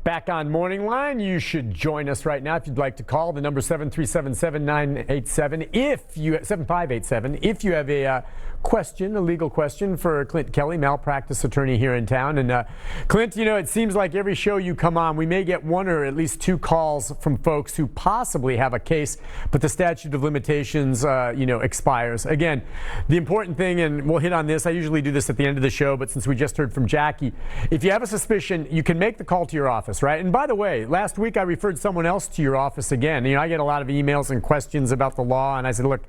Back on Morning Line, you should join us right now if you'd like to call. The number 737-7987 7587 if you have a question, a legal question for Clint Kelly, malpractice attorney here in town. And Clint, you know, it seems like every show you come on, we may get one or at least two calls from folks who possibly have a case, but the statute of limitations, expires. Again, the important thing, and we'll hit on this, I usually do this at the end of the show, but since we just heard from Jackie, if you have a suspicion, you can make the call to your office, right? And by the way, last week I referred someone else to your office again. You know, I get a lot of emails and questions about the law, and I said, look,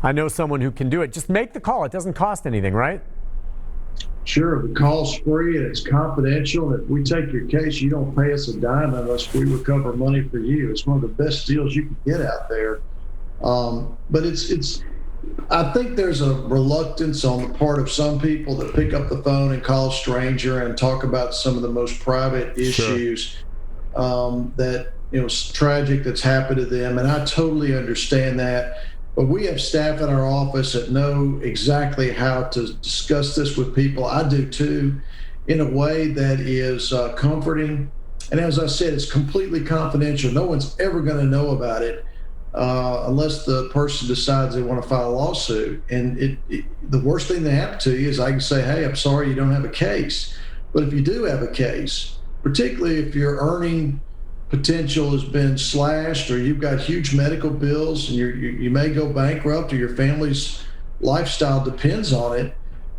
I know someone who can do it. Just make the call. It doesn't cost anything, right? Sure. The call's free and it's confidential. And if we take your case, you don't pay us a dime unless we recover money for you. It's one of the best deals you can get out there. But I think there's a reluctance on the part of some people that pick up the phone and call a stranger and talk about some of the most private issues that, it's tragic that's happened to them. And I totally understand that. But we have staff in our office that know exactly how to discuss this with people. I do too, in a way that is comforting. And as I said, it's completely confidential. No one's ever going to know about it unless the person decides they want to file a lawsuit. And the worst thing that happened to you is I can say, hey, I'm sorry you don't have a case. But if you do have a case, particularly if your earning potential has been slashed or you've got huge medical bills and you may go bankrupt or your family's lifestyle depends on it,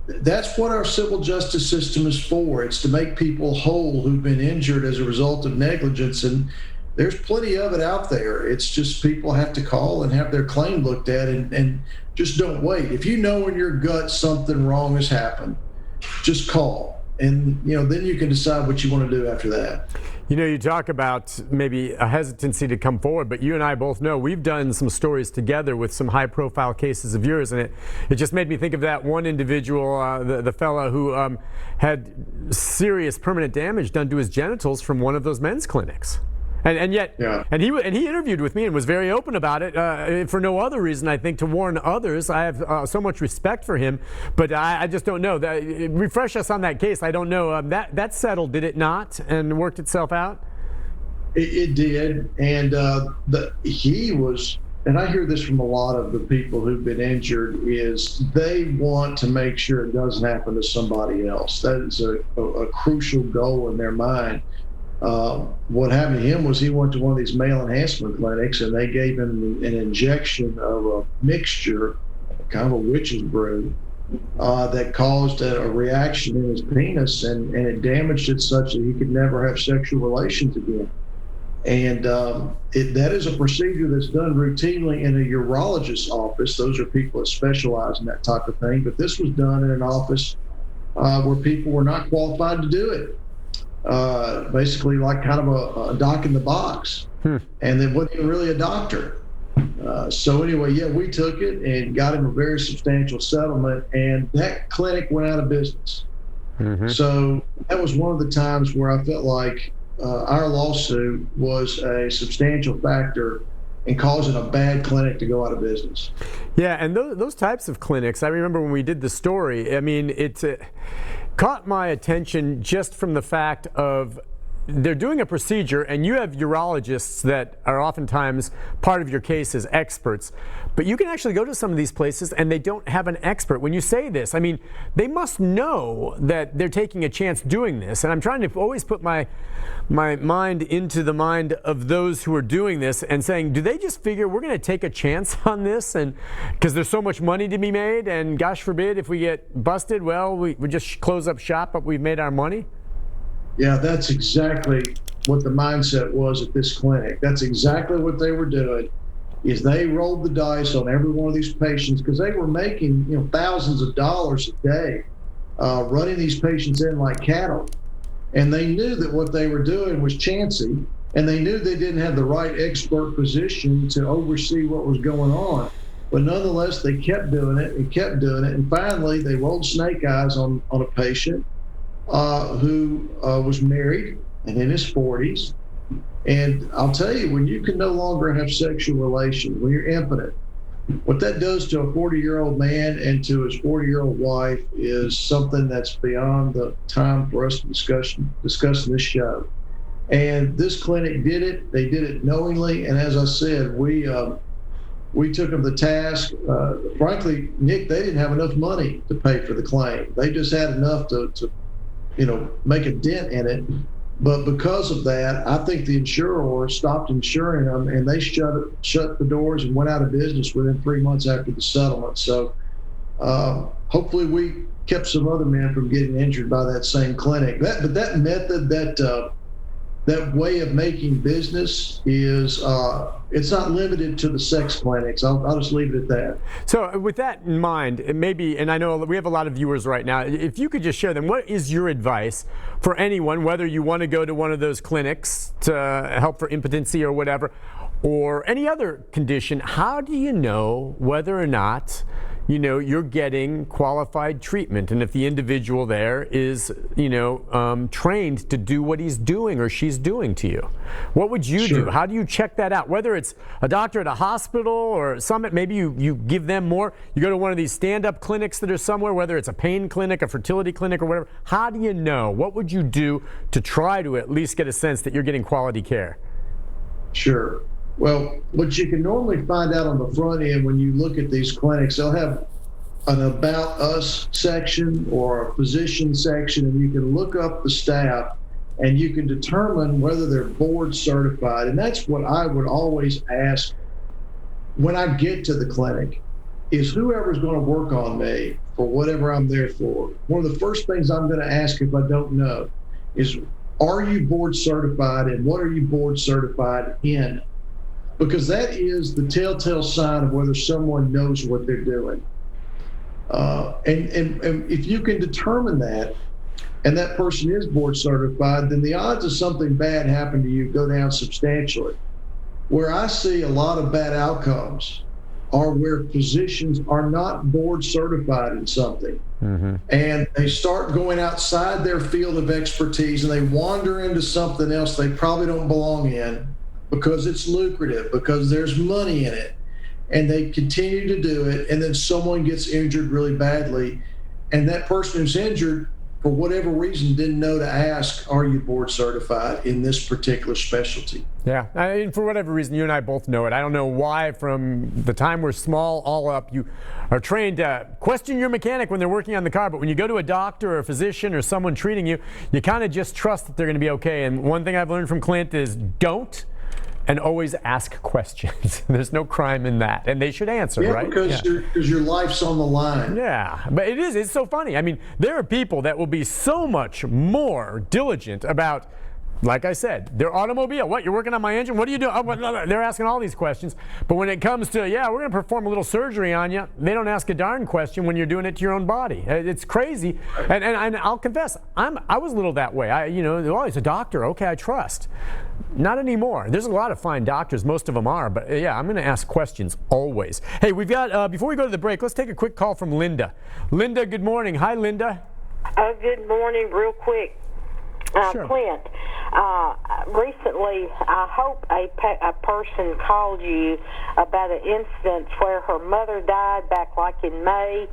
that's what our civil justice system is for. It's to make people whole who've been injured as a result of negligence, and there's plenty of it out there. It's just people have to call and have their claim looked at and just don't wait. If you know in your gut something wrong has happened, just call. And, then you can decide what you want to do after that. You talk about maybe a hesitancy to come forward, but you and I both know we've done some stories together with some high-profile cases of yours, and it just made me think of that one individual, the fellow who had serious permanent damage done to his genitals from one of those men's clinics. And yet, and he interviewed with me and was very open about it for no other reason, I think, to warn others. I have so much respect for him, but I just don't know. Refresh us on that case. I don't know. That settled, did it not, and worked itself out? It did, and he was. And I hear this from a lot of the people who've been injured, is they want to make sure it doesn't happen to somebody else. That is a crucial goal in their mind. What happened to him was he went to one of these male enhancement clinics and they gave him an injection of a mixture, kind of a witch's brew, that caused a reaction in his penis and it damaged it such that he could never have sexual relations again. And that is a procedure that's done routinely in a urologist's office. Those are people that specialize in that type of thing. But this was done in an office where people were not qualified to do it. Basically like kind of a doc in the box. And then wasn't even really a doctor. So anyway, we took it and got him a very substantial settlement, and that clinic went out of business. So that was one of the times where I felt like our lawsuit was a substantial factor in causing a bad clinic to go out of business. Yeah, and those types of clinics, I remember when we did the story, I mean, it caught my attention just from the fact of they're doing a procedure and you have urologists that are oftentimes part of your case as experts, but you can actually go to some of these places and they don't have an expert. When you say this, I mean, they must know that they're taking a chance doing this, and I'm trying to always put my mind into the mind of those who are doing this and saying, do they just figure we're going to take a chance on this, and because there's so much money to be made, and gosh forbid if we get busted, well, we just close up shop, but we've made our money? Yeah, that's exactly what the mindset was at this clinic. That's exactly what they were doing, is they rolled the dice on every one of these patients because they were making thousands of dollars a day running these patients in like cattle. And they knew that what they were doing was chancy, and they knew they didn't have the right expert position to oversee what was going on. But nonetheless, they kept doing it and kept doing it. And finally, they rolled snake eyes on a patient who was married and in his 40s. And I'll tell you, when you can no longer have sexual relations, when you're impotent, what that does to a 40-year-old man and to his 40-year-old wife is something that's beyond the time for us to discuss in this show. And this clinic did it. They did it knowingly. And as I said, we took them to task. Frankly, Nick, they didn't have enough money to pay for the claim. They just had enough to make a dent in it. But because of that, I think the insurer stopped insuring them, and they shut the doors and went out of business within 3 months after the settlement. So hopefully we kept some other men from getting injured by that same clinic. But that method, that way of making business is it's not limited to the sex clinics. I'll just leave it at that. So with that in mind, and I know we have a lot of viewers right now, if you could just share them, what is your advice for anyone, whether you want to go to one of those clinics to help for impotency or whatever, or any other condition? How do you know whether or not you're getting qualified treatment, and if the individual there is, trained to do what he's doing or she's doing to you? What would you do? How do you check that out? Whether it's a doctor at a hospital or maybe you give them more. You go to one of these stand-up clinics that are somewhere, whether it's a pain clinic, a fertility clinic, or whatever. How do you know? What would you do to try to at least get a sense that you're getting quality care? Sure. Well, what you can normally find out on the front end when you look at these clinics, they'll have an About Us section or a physician section, and you can look up the staff and you can determine whether they're board certified. And that's what I would always ask when I get to the clinic, is whoever's going to work on me for whatever I'm there for. One of the first things I'm going to ask if I don't know is, are you board certified, and what are you board certified in? Because that is the telltale sign of whether someone knows what they're doing. And if you can determine that, and that person is board certified, then the odds of something bad happening to you go down substantially. Where I see a lot of bad outcomes are where physicians are not board certified in something. Mm-hmm. And they start going outside their field of expertise, and they wander into something else they probably don't belong in, because it's lucrative, because there's money in it, and they continue to do it, and then someone gets injured really badly, and that person who's injured, for whatever reason, didn't know to ask, are you board certified in this particular specialty? Yeah, and for whatever reason, you and I both know it. I don't know why from the time we're small all up, you are trained to question your mechanic when they're working on the car, but when you go to a doctor or a physician or someone treating you, you kind of just trust that they're going to be okay. And one thing I've learned from Clint is don't and always ask questions. There's no crime in that, and they should answer, right? Because your life's on the line. Yeah, but it's so funny. I mean, there are people that will be so much more diligent about, like I said, their automobile. What, you're working on my engine? What are you doing? Oh, they're asking all these questions. But when it comes to, we're going to perform a little surgery on you, they don't ask a darn question when you're doing it to your own body. It's crazy. And I'll confess, I was a little that way. He's a doctor. Okay, I trust. Not anymore. There's a lot of fine doctors. Most of them are. But I'm going to ask questions always. Hey, we've got, before we go to the break, let's take a quick call from Linda. Linda, good morning. Hi, Linda. Good morning. Real quick. Sure. Clint, recently, I hope a person called you about an instance where her mother died back like in May,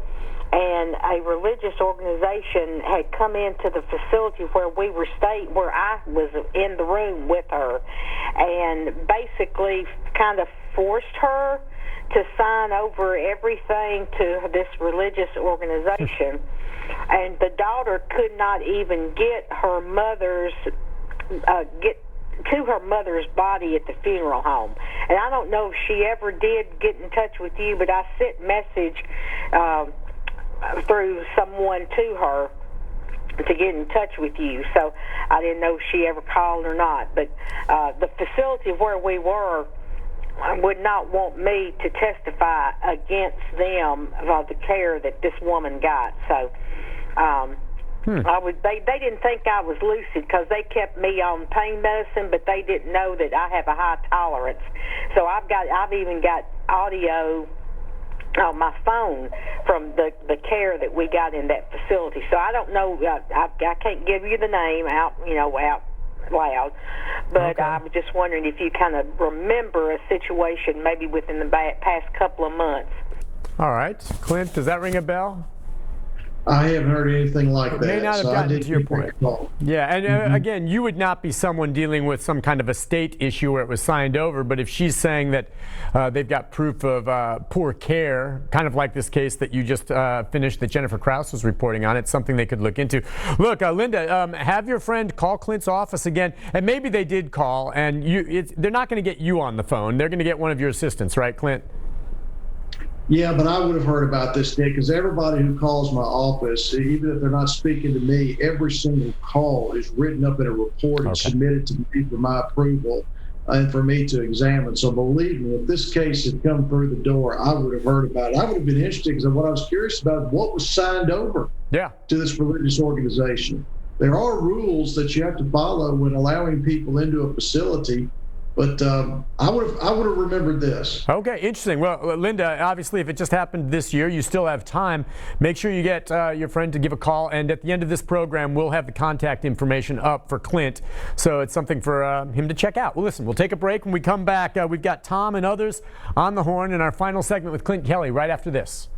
and a religious organization had come into the facility where we were staying, where I was in the room with her, and basically kind of forced her to sign over everything to this religious organization. And the daughter could not even get her mother's her mother's body at the funeral home. And I don't know if she ever did get in touch with you, but I sent message through someone to her to get in touch with you. So I didn't know if she ever called or not. But the facility where we were would not want me to testify against them about the care that this woman got. So they didn't think I was lucid because they kept me on pain medicine, but they didn't know that I have a high tolerance. So I've even got audio on my phone from the care that we got in that facility. So I don't know. I can't give you the name out loud, but okay. I was just wondering if you kind of remember a situation maybe within the past couple of months. All right. Clint, does that ring a bell? I haven't heard anything like that. May not have so gotten I didn't to your get that point. call. Yeah, and again, you would not be someone dealing with some kind of a state issue where it was signed over, but if she's saying that they've got proof of poor care, kind of like this case that you just finished that Jennifer Krause was reporting on, it's something they could look into. Look, Linda, have your friend call Clint's office again, and maybe they did call, and they're not going to get you on the phone. They're going to get one of your assistants, right, Clint? Yeah, but I would have heard about this, Nick, because everybody who calls my office, even if they're not speaking to me, every single call is written up in a report and submitted to me for my approval and for me to examine. So believe me, if this case had come through the door, I would have heard about it. I would have been interested because what I was curious about, what was signed over to this religious organization. There are rules that you have to follow when allowing people into a facility. But I would have remembered this. Okay, interesting. Well, Linda, obviously, if it just happened this year, you still have time. Make sure you get your friend to give a call. And at the end of this program, we'll have the contact information up for Clint. So it's something for him to check out. Well, listen, we'll take a break. When we come back, we've got Tom and others on the horn in our final segment with Clint Kelly right after this.